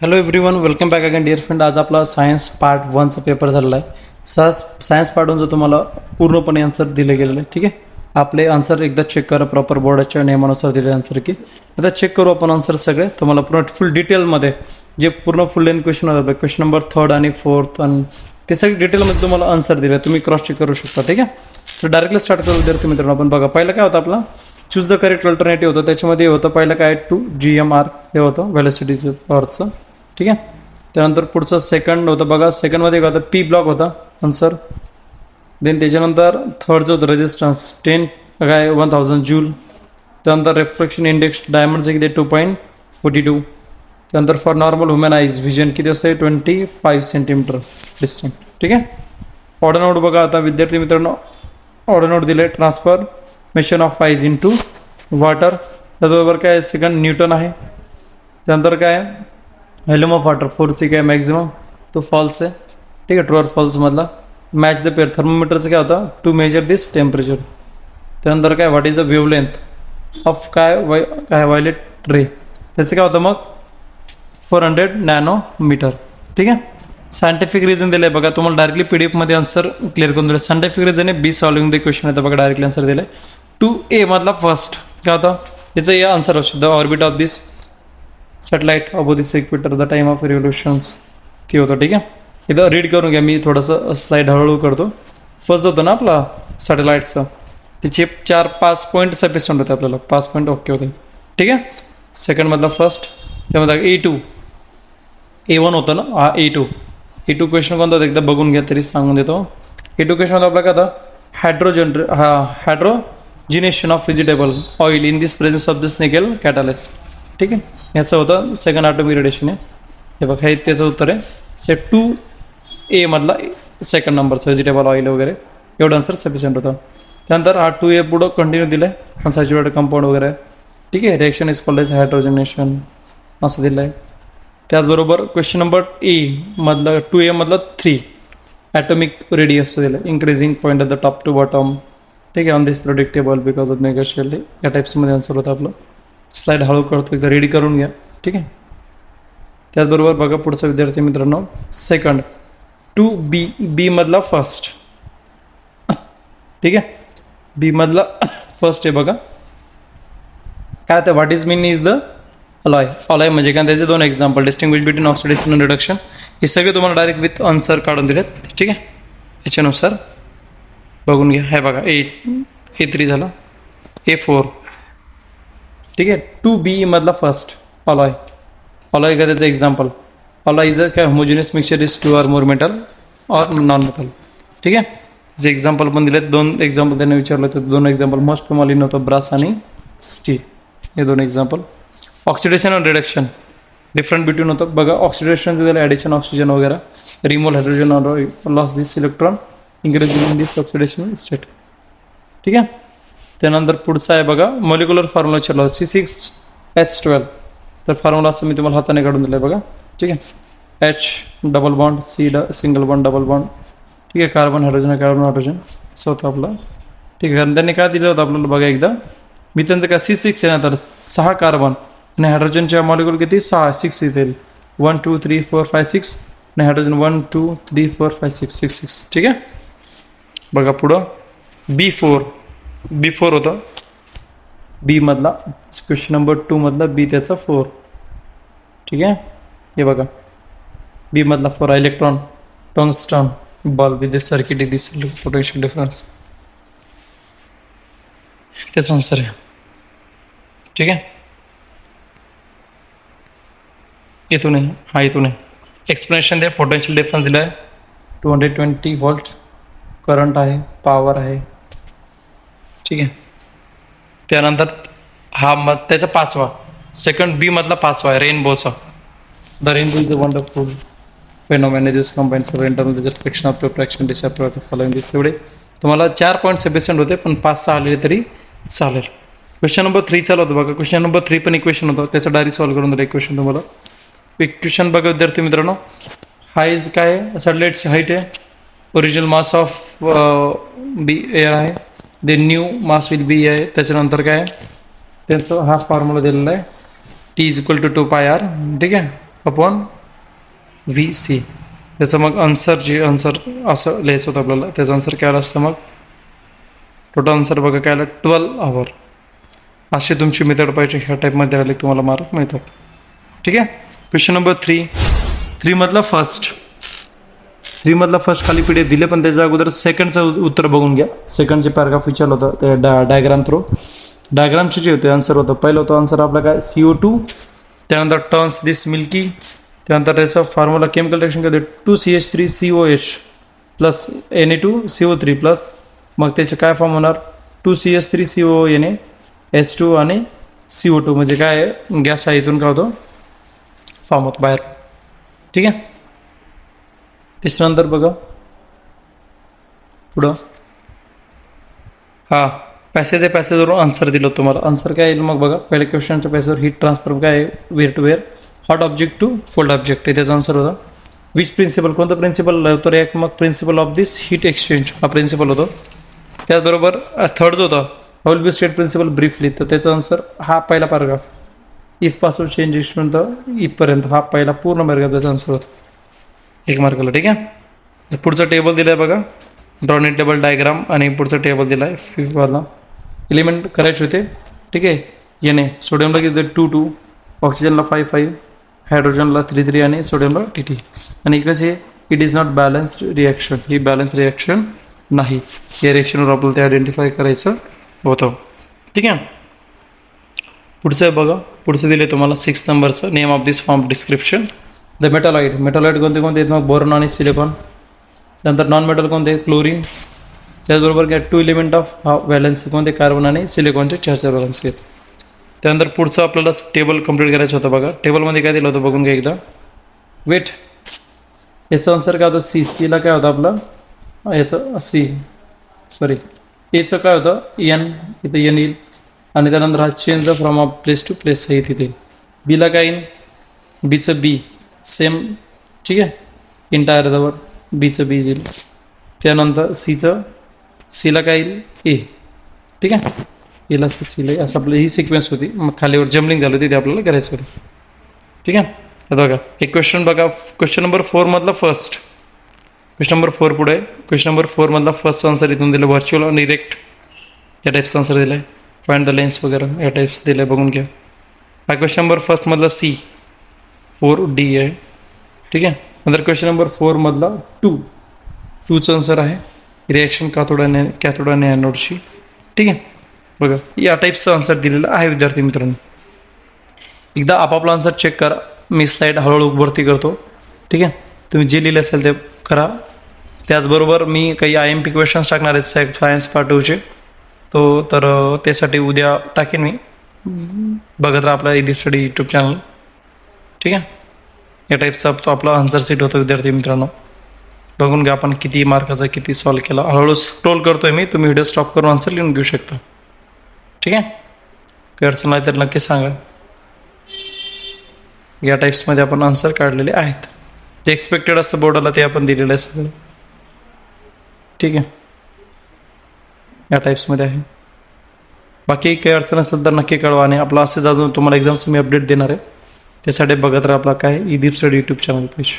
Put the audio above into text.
Hello everyone, welcome back again dear friend. आज आपला science part 1चा paper झालेला आहे. सायन्स पार्ट 1चं तुम्हाला पूर्णपणे आन्सर दिले गेलेले आहे. ठीक आहे, आपले आन्सर एकदा चेक करा प्रॉपर बोर्डाच्या नियमानुसार दिलेले आन्सर की आता चेक करू आपण आन्सर सगळे. तुम्हाला पूर्ण फुल डिटेलमध्ये जे पूर्ण फुल लेंथ क्वेश्चन होतं, क्वेश्चन नंबर 3rd आणि 4th आणि ते सगळे डिटेलमध्ये तुम्हाला आन्सर दिले, तुम्ही क्रॉस चेक करू शकता. ठीक आहे, तर डायरेक्टली स्टार्ट करू विद्यार्थी मित्रांनो. आपण बघा, पहिलं काय होतं आपला चूज द करेक्ट अल्टरनेटिव्ह होतं. त्याच्यामध्ये होतं पहिलं काय टू GMR हे होतं व्हेलोसिटीचं पॉवरचं. ठीक आहे, त्यानंतर पुढचं सेकंड होतं बघा, सेकंडमध्ये काय होतं P ब्लॉक होता आन्सर. देन त्याच्यानंतर थर्डचं होतं रेजिस्टन्स 10 काय 1000 जूल. त्यानंतर रिफ्लेक्शन इंडेक्स डायमंडचं किती 2.42. त्यानंतर for normal human eyes vision किती असते 25 सेंटीमीटर डिस्टन्स. ठीक आहे, ऑर्डर नोट बघा आता विद्यार्थी मित्रांनो, ऑर्डर नोट दिले transformation of eyes into water. त्याबरोबर काय सेकंड न्यूटन आहे. त्यानंतर काय व्हॉल्यूम ऑफ वॉटर 4C काय मॅक्झिमम तो फॉल्स आहे. ठीक आहे, ट्रू ऑर फॉल्स मधला. मॅच द पेअर थर्मोमीटरचं काय होतं टू मेजर दिस टेम्परेचर. त्यानंतर काय what is the wavelength of काय व्हायलेट रे, त्याचं काय होतं मग 400 नॅनोमीटर. ठीक आहे, सायंटिफिक रिझन दिलं आहे बघा, तुम्हाला डायरेक्टली PDF मध्ये आन्सर क्लिअर करून दिलं. सायंटिफिक रिझन आहे बी सॉल्विंग द क्वेश्चन आहे बघा, डायरेक्टली आन्सर दिलं आहे 2A मधला फर्स्ट काय होतं याचं या आन्सर असतो the orbit of this satellite above this equator the time of revolutions ते होतं. ठीक आहे, इथं रीड करून घ्या, मी थोडंसं स्लाईड हळूहळू करतो. फर्स्ट होतं ना आपला सॅटेलाइटचं, त्याचे 4-5 पॉईंट सफिशियंट होते आपल्याला, 5 पॉईंट ओके होते. ठीक आहे, सेकंडमधला फर्स्ट, त्यामध्ये A1 होतं ना, हा A2 क्वेश्चन कोणता होता एकदा बघून घ्या तरी सांगून देतो. A2 क्वेश्चन होता आपला काय होता hydrogenation of vegetable oil in this presence of this nickel catalyst. ठीक आहे, याचं होतं सेकंड ॲटॉमिक रेडिएशन आहे. हे बघा, हे त्याचं उत्तर आहे. सेट 2A मधला सेकंड नंबरचं व्हेजिटेबल ऑइल वगैरे एवढं आन्सर सफिशियंट होतं. त्यानंतर हा 2A पुढं कंटिन्यू दिलं आहे अनसॅच्युरेटेड कंपाऊंड वगैरे. ठीक आहे, रिएक्शन इज कॉल्ड एज हायड्रोजनेशन असं दिलं आहे. त्याचबरोबर क्वेश्चन नंबर A मधलं 2A मधलं 3 ॲटॉमिक रेडियस दिलं आहे, increasing point at the top to bottom. ठीक आहे, on this predictable because of megashell, या टाईप्समध्ये आन्सर होतं आपलं. स्लाईड हळू करतो, एकदा रेडी करून घ्या. ठीक आहे, त्याचबरोबर बघा पुढचा विद्यार्थी मित्रांनो, सेकंड 2B मधला फर्स्ट. ठीक आहे, B मधला फर्स्ट आहे बघा, काय तर what is mean is the alloy म्हणजे काय, त्याचे 2 example distinguish between oxidation and reduction. हे सगळे तुम्हाला डायरेक्ट विथ आन्सर काढून दिलेत. ठीक आहे, याच्यानुसार बघून घ्या. हे बघा A3 झाला, A4. ठीक आहे, 2B मधला फर्स्ट अलॉय का त्याचं एक्झाम्पल. अलॉय इज अ काय homogeneous mixture is 2 or more metal और नॉन मेटल. ठीक आहे, जे एक्झाम्पल पण दिलेत 2 एक्झाम्पल त्यांनी विचारलं होतं. 2 एक्झाम्पल मोस्ट कॉमनली होतं ब्रास आणि स्टील, हे 2 एक्झाम्पल. ऑक्सिडेशन आणि रिडक्शन डिफरंट बिटवीन होतं बघा. ऑक्सिडेशन दिलं ॲडिशन ऑक्सिजन वगैरे, रिमूव्ह हायड्रोजन और loss this electron, increasing in this oxidation state. ठीक आहे, त्यानंतर पुढचा आहे बघा मॉलिक्युलर फॉर्म्युला विचारला C6H12. तर फॉर्म्युला असं मी तुम्हाला हाताने काढून दिलं आहे बघा. ठीक आहे, H double bond, C single bond double bond. ठीक आहे, कार्बन हायड्रोजन असं होतं आपलं. ठीक आहे, कारण त्यांनी काय दिलं होतं आपल्याला बघा एकदा, मी त्यांचं काय C6 आहे ना, तर 6 कार्बन आणि हायड्रोजनच्या मॉलिक्युल किती 6 येतील, 1 2 3 4 5 6 आणि हायड्रोजन 1 2 3 4 5 6 6. ठीक आहे, बघा पुढं B4 होतं. B मधला क्वेश्चन नंबर 2 मधला B त्याचा 4. ठीक आहे, हे बघा B मधला 4 electron tungsten bulb with this circuit this potential difference, त्याचा आन्सर आहे. ठीक आहे, इथून आहे, हा इथून आहे. एक्सप्लेनेशन दे, पोटेन्शियल डिफरन्स दिला आहे 220 व्होल्ट करंट आहे, पॉवर आहे. ठीक आहे, त्यानंतर हा त्याचा 5वा सेकंड B मधला 5वा आहे रेनबोचा. The rainbow is a wonderful phenomenon this combines of internal reflection of refraction disappoint following this. एवढे तुम्हाला 4 पॉईंट सफिशियंट होते, पण 5-6 आलेले तरी चालेल. क्वेश्चन नंबर 3 चालू होतं बघा. क्वेश्चन नंबर 3 पण इक्वेशन होतं, त्याचं डायरेक्ट सॉल्व्ह करून दिलं इक्वेशन तुम्हाला. इक्वेशन बघा विद्यार्थी मित्रांनो, हाईट काय आहे सॅटेलाइटची हाईट आहे, original mass of B air आहे, they knew mass will be आहे. त्याच्यानंतर काय त्यांचं हा फॉर्म्युला दिलेला आहे T = 2πr. ठीक आहे, अपॉन व्ही सी. त्याचं मग आन्सर असं लिहायचं होतं आपल्याला. त्याचं आन्सर काय आलं असतं मग टोटल आन्सर बघा काय आलं 12 आवर. अशी तुमची मेथड पाहिजे. ह्या टाईपमध्ये आले तुम्हाला मार्क मिळतात. ठीक आहे. क्वेश्चन नंबर 3 मधला फर्स्ट खाली पीडीएफ दिले पण त्याच्या अगोदर सेकंडचं उत्तर बघून घ्या. सेकंडचे पॅराग्राफ विचारलं होतं ते डायग्राम थ्रू. डायग्रामचे जे होते आन्सर होतं पहिलं होतं आन्सर आपलं काय CO2. त्यानंतर टर्न्स दिस मिल्की. त्यानंतर त्याचा फॉर्म्युला केमिकल रिएक्शन करते 2CH3COH प्लस Na2CO3 प्लस मग त्याचे काय फॉर्म होणार 2CH3CONA H2 आणि CO2 म्हणजे काय आहे गॅस आहे इथून काय होतो फॉर्म होतो बाहेर. ठीक आहे. त्याच्यानंतर बघा पुढं पॅसेजवरून आन्सर दिलं तुम्हाला. आन्सर काय येईल मग बघा पहिल्या क्वेश्चनच्या पॅसेजवर हीट ट्रान्सफर काय आहे where to where hot object to cold object. त्याचा आन्सर होता विच प्रिन्सिपल कोणतं प्रिन्सिपल होतं रिॲक्ट मग principle of this heat exchange हा प्रिन्सिपल होतो. त्याचबरोबर थर्ड जो होता how will be state principle briefly तर त्याचा आन्सर हा पहिला पॅराग्राफ इफ पासून चेंज एक्सपर्यंत इथपर्यंत हा पहिला पूर्ण पॅराग्राफ त्याचा आन्सर होता 1 मार्काला. ठीक आहे. पुढचं टेबल दिलं आहे बघा ड्रॉन टेबल डायग्राम आणि पुढचं टेबल दिलं आहे फिफवाला एलिमेंट करायचे होते. ठीक आहे. Na सोडियमला किती 2 ऑक्सिजनला 5 हायड्रोजनला 3 आणि सोडियमला TT. आणि कसे it is not balanced reaction he balance reaction नाही. या रिॲक्शनवर आपल्याला ते आयडेंटिफाय करायचं होतं. ठीक आहे. पुढचं आहे बघा पुढचं दिले तुम्हाला 6 नंबरचं name of this form description. The metallite कोणते आहेत मग बोरॉन आणि सिलिकॉन. त्यानंतर नॉन मेटल कोणते क्लोरीन. त्याचबरोबर काय 2 एलिमेंट ऑफ व्हॅलन्सी कोणते कार्बन आणि सिलिकॉनचे 4 व्हॅलन्सी आहेत. त्यानंतर पुढचं आपल्याला टेबल कंप्लीट करायचं होतं बघा. टेबलमध्ये काय दिलं होतं बघून घ्या एकदा. वेट याचं आन्सर काय होतं सीला काय होतं आपलं याचं एचं काय होतं N इथं N येईल आणि त्यानंतर हा change from place to place आहे तिथे. बीला काय येईल बीचं बी सेम. ठीक आहे. इंटायर जवळ बीचं बी येईल. त्यानंतर सीला काय येईल ए. ठीक आहे. एला सीला असं आपलं ही सिक्वेन्स होती. मग खालीवर जम्बलिंग झाली होती ते आपल्याला करायचं होतं. ठीक आहे. आता बघा एक क्वेश्चन बघा क्वेश्चन नंबर 4 मधला फर्स्ट क्वेश्चन नंबर 4 पुढे क्वेश्चन नंबर 4 मधला फर्स्ट आन्सर इथून दिलं व्हर्च्युअल आणि डिरेक्ट या टाईपचं आन्सर दिलं आहे. फाइंड द लेन्स वगैरे या टाईप्स दिलं आहे बघून घ्या. हा क्वेश्चन नंबर फर्स्ट मधला C4D आहे. ठीक आहे. नंतर क्वेश्चन नंबर 4 मधला 2चं आन्सर आहे रिॲक्शन कॅथोड आणि ॲनोडशी. ठीक आहे. बघा या टाईपचं आन्सर दिलेलं आहे विद्यार्थी मित्रांनो. एकदा आपापला आन्सर चेक करा. मी स्लाईड हळूहळू वरती करतो. ठीक आहे. तुम्ही जे लिहिले असेल ते करा. त्याचबरोबर मी काही IMP क्वेश्चन्स टाकणार आहेत सायन्स पार्ट 2चे तर त्यासाठी उद्या टाकेन मी. बघत राहा आपला इदी स्टडी यूट्यूब चॅनल. ठीक आहे. या टाईपचा तो आपला आन्सर सीट होता विद्यार्थी मित्रांनो. बघून घ्या आपण किती मार्काचा किती सॉल्व केला. हळूहळू स्क्रोल करतोय मी. तुम्ही व्हिडिओ स्टॉप करून आन्सर लिहून घेऊ शकता. ठीक आहे. काही अडचण नाही तर नक्की सांगा. या टाईप्समध्ये आपण आन्सर काढलेले आहेत. जे एक्सपेक्टेड असतं बोर्डाला ते आपण दिलेलं आहे सगळं. ठीक आहे. या टाईप्समध्ये आहे. बाकी काही अडचण असेल तर नक्की कळवा आणि आपलं असेच अजून तुम्हाला एक्झामचं मी अपडेट देणार आहे. त्यासाठी बघत राहा आपला काय इदीप स्टडी यूट्यूब चॅनल पेज.